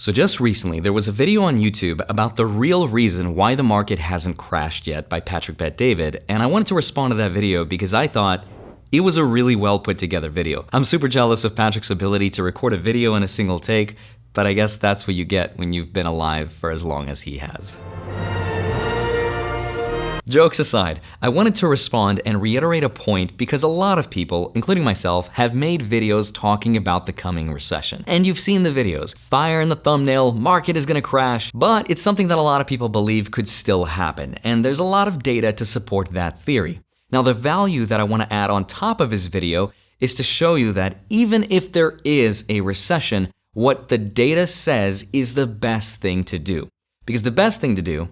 So just recently, there was a video on YouTube about the real reason why the market hasn't crashed yet by Patrick Bet-David, and I wanted to respond to that video because I thought it was a really well put together video. I'm super jealous of Patrick's ability to record a video in a single take, but I guess that's what you get when you've been alive for as long as he has. Jokes aside, I wanted to respond and reiterate a point because a lot of people, including myself, have made videos talking about the coming recession. And you've seen the videos. Fire in the thumbnail, market is gonna crash, but it's something that a lot of people believe could still happen, and there's a lot of data to support that theory. Now, the value that I want to add on top of his video is to show you that even if there is a recession, what the data says is the best thing to do. Because the best thing to do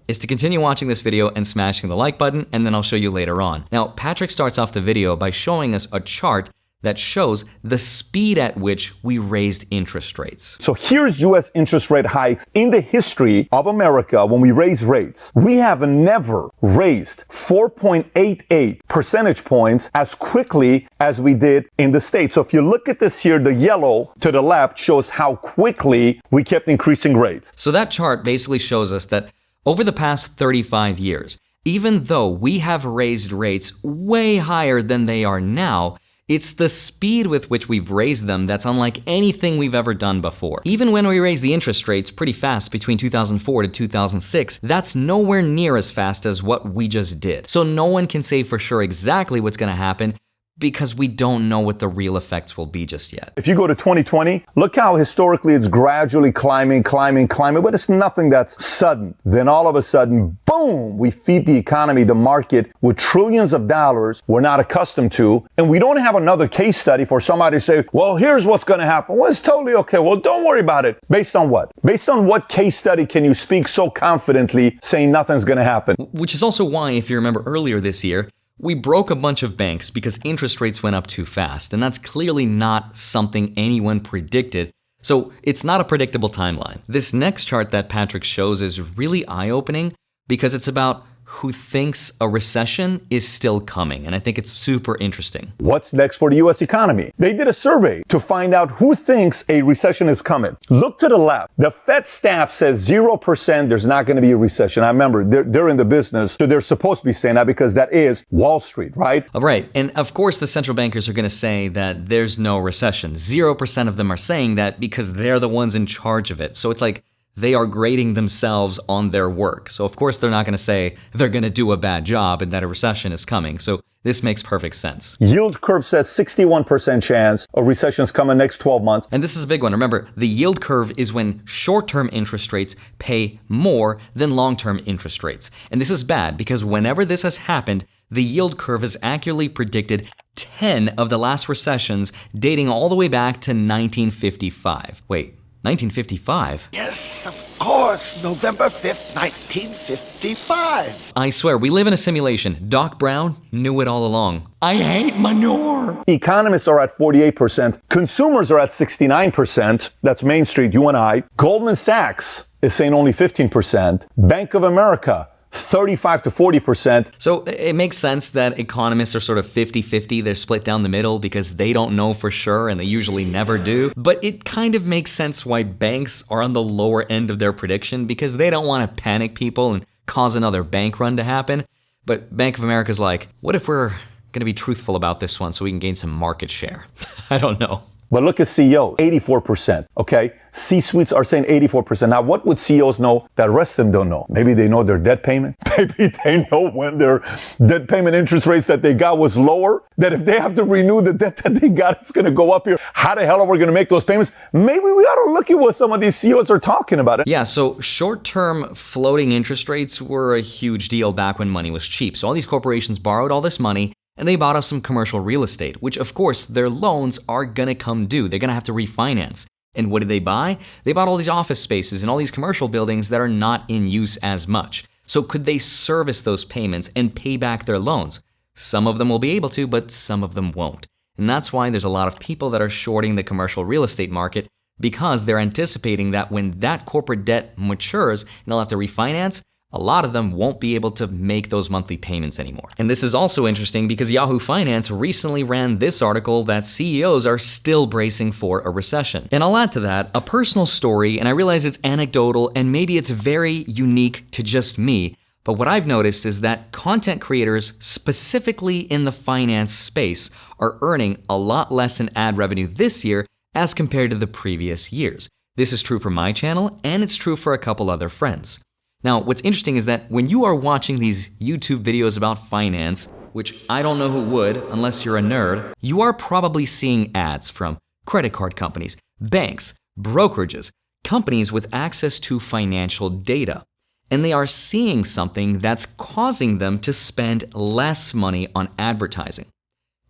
is to continue watching this video and smashing the like button, and then I'll show you later on. Now, Patrick starts off the video by showing us a chart that shows the speed at which we raised interest rates. So here's US interest rate hikes in the history of America when we raise rates. We have never raised 4.88 percentage points as quickly as we did in the States. So if you look at this here, the yellow to the left shows how quickly we kept increasing rates. So that chart basically shows us that over the past 35 years, even though we have raised rates way higher than they are now, it's the speed with which we've raised them that's unlike anything we've ever done before. Even when we raised the interest rates pretty fast between 2004 to 2006, that's nowhere near as fast as what we just did. So no one can say for sure exactly what's gonna happen because we don't know what the real effects will be just yet. If you go to 2020, look how historically it's gradually climbing, but it's nothing that's sudden. Then all of a sudden, boom, we feed the economy, the market, with trillions of dollars we're not accustomed to. And we don't have another case study for somebody to say, well, here's what's gonna happen. Well, it's totally okay. Well, don't worry about it. Based on what? Based on what case study can you speak so confidently saying nothing's gonna happen? Which is also why, if you remember earlier this year, we broke a bunch of banks because interest rates went up too fast, and that's clearly not something anyone predicted, so it's not a predictable timeline. This next chart that Patrick shows is really eye-opening because it's about who thinks a recession is still coming, and I think it's super interesting. What's next for the US economy? They did a survey to find out who thinks a recession is coming. Look to the left. The Fed staff says 0% there's not going to be a recession. I remember they're in the business, so they're supposed to be saying that because that is Wall Street, right? Right, and of course the central bankers are going to say that there's no recession. 0% of them are saying that because they're the ones in charge of it. So it's like they are grading themselves on their work. So of course they're not going to say they're going to do a bad job and that a recession is coming. So this makes perfect sense. Yield curve says 61% chance a recession is coming next 12 months. And this is a big one. Remember, the yield curve is when short-term interest rates pay more than long-term interest rates. And this is bad because whenever this has happened, the yield curve has accurately predicted 10 of the last recessions dating all the way back to 1955. Wait. 1955? Yes, of course, November 5th, 1955. I swear, we live in a simulation. Doc Brown knew it all along. I hate manure. Economists are at 48%. Consumers are at 69%. That's Main Street, you and I. Goldman Sachs is saying only 15%. Bank of America, 35 to 40%. So it makes sense that economists are sort of 50-50. They're split down the middle because they don't know for sure and they usually never do. But it kind of makes sense why banks are on the lower end of their prediction because they don't want to panic people and cause another bank run to happen. But Bank of America's like, what if we're going to be truthful about this one so we can gain some market share? I don't know. But look at CEOs, 84%, okay? C-suites are saying 84%. Now, what would CEOs know that the rest of them don't know? Maybe they know their debt payment. Maybe they know when their debt payment interest rates that they got was lower, that if they have to renew the debt that they got, it's going to go up here. How the hell are we going to make those payments? Maybe we ought to look at what some of these CEOs are talking about. Yeah, so short-term floating interest rates were a huge deal back when money was cheap. So all these corporations borrowed all this money, and they bought up some commercial real estate, which of course their loans are gonna come due. They're gonna have to refinance. And what did they buy? They bought all these office spaces and all these commercial buildings that are not in use as much. So could they service those payments and pay back their loans? Some of them will be able to, but some of them won't. And that's why there's a lot of people that are shorting the commercial real estate market because they're anticipating that when that corporate debt matures and they'll have to refinance, a lot of them won't be able to make those monthly payments anymore. And this is also interesting because Yahoo Finance recently ran this article that CEOs are still bracing for a recession. And I'll add to that a personal story, and I realize it's anecdotal and maybe it's very unique to just me, but what I've noticed is that content creators, specifically in the finance space, are earning a lot less in ad revenue this year as compared to the previous years. This is true for my channel, and it's true for a couple other friends. Now, what's interesting is that when you are watching these YouTube videos about finance, which I don't know who would unless you're a nerd, you are probably seeing ads from credit card companies, banks, brokerages, companies with access to financial data. And they are seeing something that's causing them to spend less money on advertising.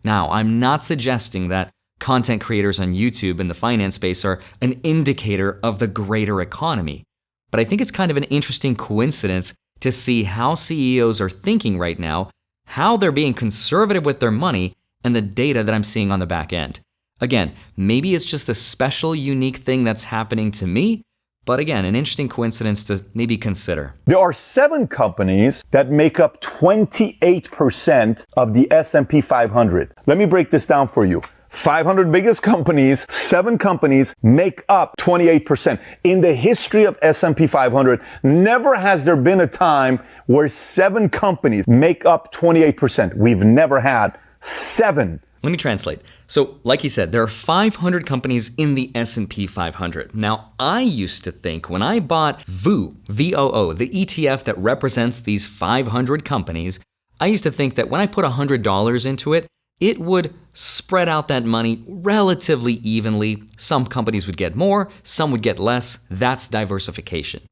Now, I'm not suggesting that content creators on YouTube in the finance space are an indicator of the greater economy. But I think it's kind of an interesting coincidence to see how CEOs are thinking right now, how they're being conservative with their money, and the data that I'm seeing on the back end. Again, maybe it's just a special, unique thing that's happening to me, but again, an interesting coincidence to maybe consider. There are 7 companies that make up 28% of the S&P 500. Let me break this down for you. 500 biggest companies, 7 companies make up 28%. In the history of S&P 500, never has there been a time where 7 companies make up 28%. We've never had 7. Let me translate. So, like you said, there are 500 companies in the S&P 500. Now, I used to think when I bought VOO, V-O-O, the ETF that represents these 500 companies, I used to think that when I put $100 into it, it would spread out that money relatively evenly. Some companies would get more, some would get less. That's diversification.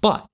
But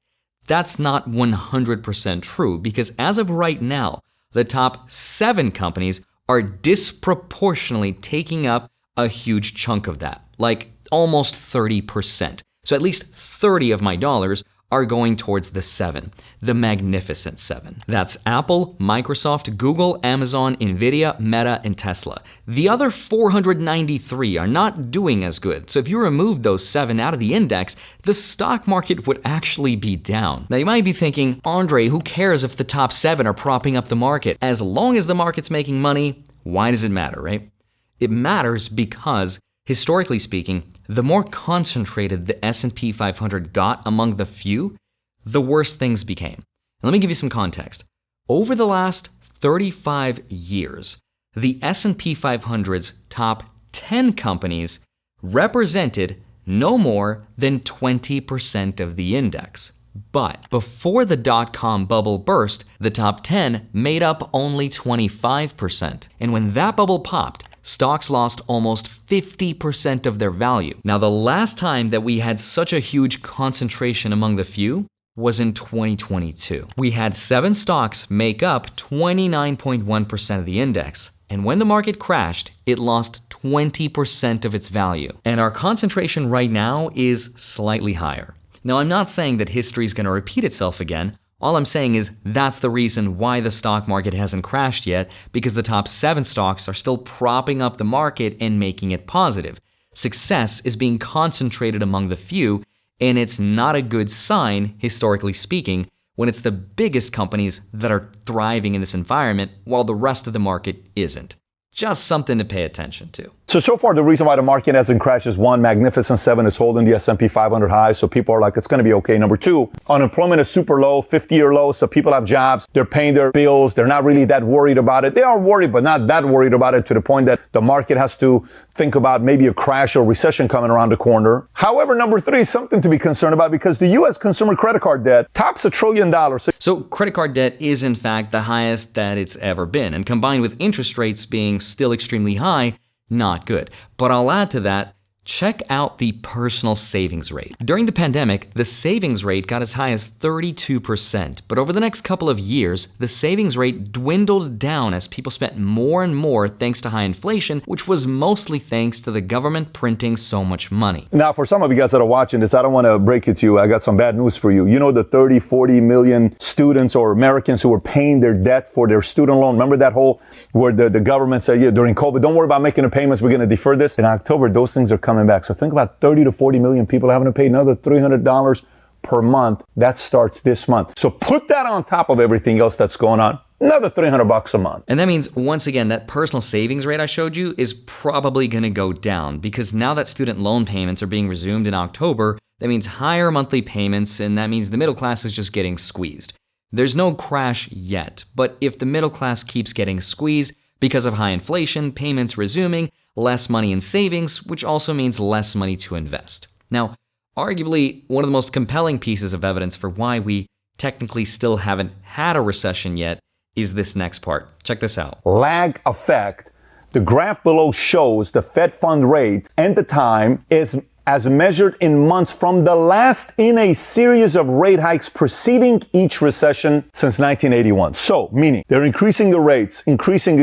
that's not 100% true because as of right now, the top 7 companies are disproportionately taking up a huge chunk of that, like almost 30%. So at least 30 of my dollars are going towards the 7, the magnificent 7. That's Apple, Microsoft, Google, Amazon, Nvidia, Meta, and Tesla. The other 493 are not doing as good. So if you remove those 7 out of the index, the stock market would actually be down. Now you might be thinking, Andrei, who cares if the top 7 are propping up the market? As long as the market's making money, why does it matter, right? It matters because historically speaking, the more concentrated the S&P 500 got among the few, the worse things became. And let me give you some context. Over the last 35 years, the S&P 500's top 10 companies represented no more than 20% of the index. But before the dot-com bubble burst, the top 10 made up only 25%. And when that bubble popped, stocks lost almost 50% of their value. Now, the last time that we had such a huge concentration among the few was in 2022. We had 7 stocks make up 29.1% of the index. And when the market crashed, it lost 20% of its value. And our concentration right now is slightly higher. Now, I'm not saying that history is going to repeat itself again. All I'm saying is that's the reason why the stock market hasn't crashed yet, because the top 7 stocks are still propping up the market and making it positive. Success is being concentrated among the few, and it's not a good sign, historically speaking, when it's the biggest companies that are thriving in this environment while the rest of the market isn't. Just something to pay attention to. So far, the reason why the market hasn't crashed is 1, Magnificent 7 is holding the S&P 500 high, so people are like, it's going to be okay. Number 2, unemployment is super low, 50-year low, so people have jobs, they're paying their bills, they're not really that worried about it. They are worried, but not that worried about it to the point that the market has to think about maybe a crash or recession coming around the corner. However, number 3 is something to be concerned about because the U.S. consumer credit card debt tops $1 trillion. So credit card debt is in fact the highest that it's ever been, and combined with interest rates being still extremely high, not good. But I'll add to that, check out the personal savings rate. During the pandemic, the savings rate got as high as 32%, but over the next couple of years, the savings rate dwindled down as people spent more and more thanks to high inflation, which was mostly thanks to the government printing so much money. Now, for some of you guys that are watching this, I don't want to break it to you. I got some bad news for you. You know the 30, 40 million students or Americans who were paying their debt for their student loan. Remember that whole, where the government said, yeah, during COVID, don't worry about making the payments, we're going to defer this. In October, those things are coming back. So think about 30 to 40 million people having to pay another $300 per month. That starts this month. So put that on top of everything else that's going on. Another $300 a month. And that means, once again, that personal savings rate I showed you is probably going to go down because now that student loan payments are being resumed in October, that means higher monthly payments, and that means the middle class is just getting squeezed. There's no crash yet, but if the middle class keeps getting squeezed because of high inflation, payments resuming, less money in savings, which also means less money to invest. Now, arguably, one of the most compelling pieces of evidence for why we technically still haven't had a recession yet is this next part. Check this out. Lag effect. The graph below shows the Fed fund rate and the time is as measured in months from the last in a series of rate hikes preceding each recession since 1981. So, meaning they're increasing the rates, increasing.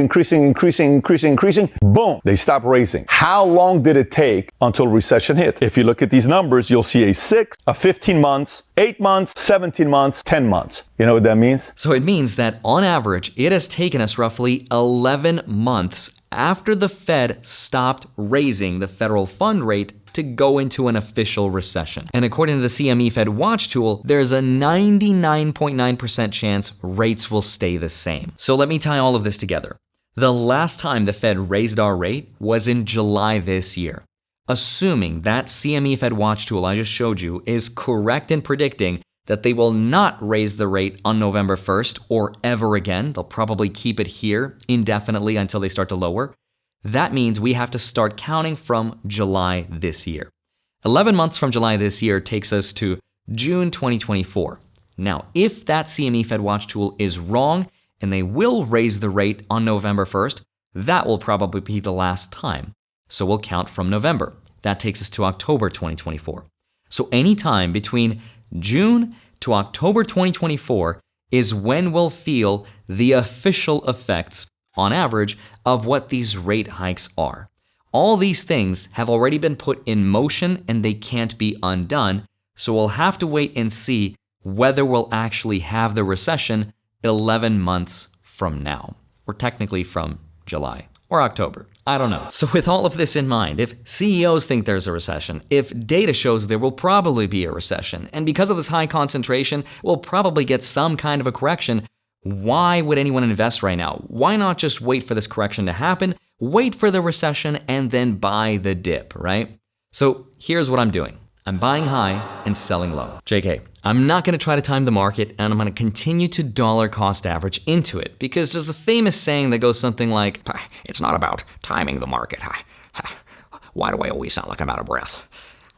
Boom, they stop raising. How long did it take until recession hit? If you look at these numbers, you'll see a 6, a 15 months, 8 months, 17 months, 10 months. You know what that means? So it means that on average, it has taken us roughly 11 months after the Fed stopped raising the federal fund rate to go into an official recession. And according to the CME Fed Watch tool, there's a 99.9% chance rates will stay the same. So let me tie all of this together. The last time the Fed raised our rate was in July this year. Assuming that CME Fed Watch tool I just showed you is correct in predicting that they will not raise the rate on November 1st or ever again, they'll probably keep it here indefinitely until they start to lower, that means we have to start counting from July this year. 11 months from July this year takes us to June 2024. Now, if that CME Fed Watch tool is wrong and they will raise the rate on November 1st, that will probably be the last time. So we'll count from November. That takes us to October 2024. So any time between June to October 2024 is when we'll feel the official effects, on average, of what these rate hikes are. All these things have already been put in motion and they can't be undone, so we'll have to wait and see whether we'll actually have the recession 11 months from now, or technically from July or October. I don't know. So with all of this in mind, if CEOs think there's a recession, if data shows there will probably be a recession, and because of this high concentration, we'll probably get some kind of a correction, why would anyone invest right now? Why not just wait for this correction to happen, wait for the recession, and then buy the dip, right? So here's what I'm doing. I'm buying high and selling low. JK, I'm not going to try to time the market, and I'm going to continue to dollar cost average into it, because there's a famous saying that goes something like, it's not about timing the market. Why do I always sound like I'm out of breath?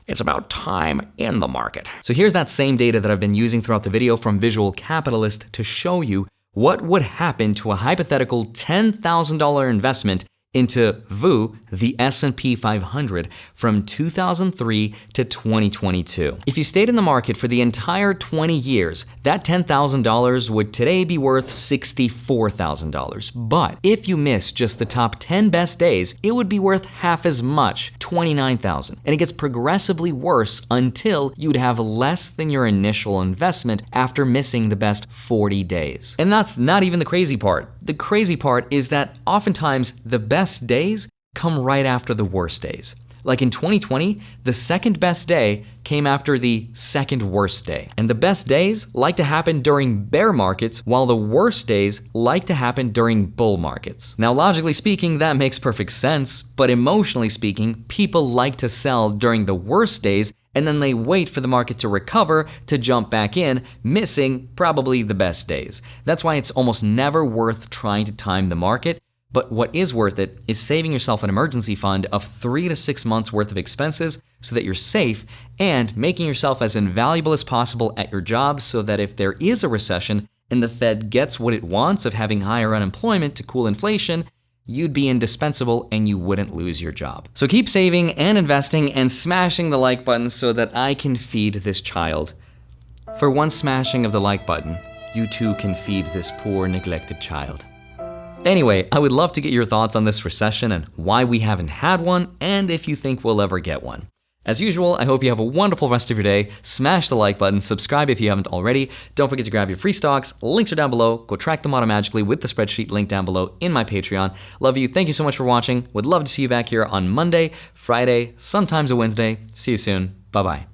It's about time in the market. So here's that same data that I've been using throughout the video from Visual Capitalist to show you what would happen to a hypothetical $10,000 investment into VU, the S&P 500, from 2003 to 2022. If you stayed in the market for the entire 20 years, that $10,000 would today be worth $64,000. But if you missed just the top 10 best days, it would be worth half as much, $29,000. And it gets progressively worse until you'd have less than your initial investment after missing the best 40 days. And that's not even the crazy part. The crazy part is that oftentimes the best days come right after the worst days. Like in 2020, the second best day came after the second worst day. And the best days like to happen during bear markets, while the worst days like to happen during bull markets. Now, logically speaking, that makes perfect sense, but emotionally speaking, people like to sell during the worst days, and then they wait for the market to recover to jump back in, missing probably the best days. That's why it's almost never worth trying to time the market. But what is worth it is saving yourself an emergency fund of 3 to 6 months worth of expenses so that you're safe, and making yourself as invaluable as possible at your job so that if there is a recession and the Fed gets what it wants of having higher unemployment to cool inflation, you'd be indispensable and you wouldn't lose your job. So keep saving and investing and smashing the like button so that I can feed this child. For one smashing of the like button, you too can feed this poor neglected child. Anyway, I would love to get your thoughts on this recession and why we haven't had one, and if you think we'll ever get one. As usual, I hope you have a wonderful rest of your day. Smash the like button, subscribe if you haven't already. Don't forget to grab your free stocks. Links are down below. Go track them automatically with the spreadsheet link down below in my Patreon. Love you. Thank you so much for watching. Would love to see you back here on Monday, Friday, sometimes a Wednesday. See you soon. Bye-bye.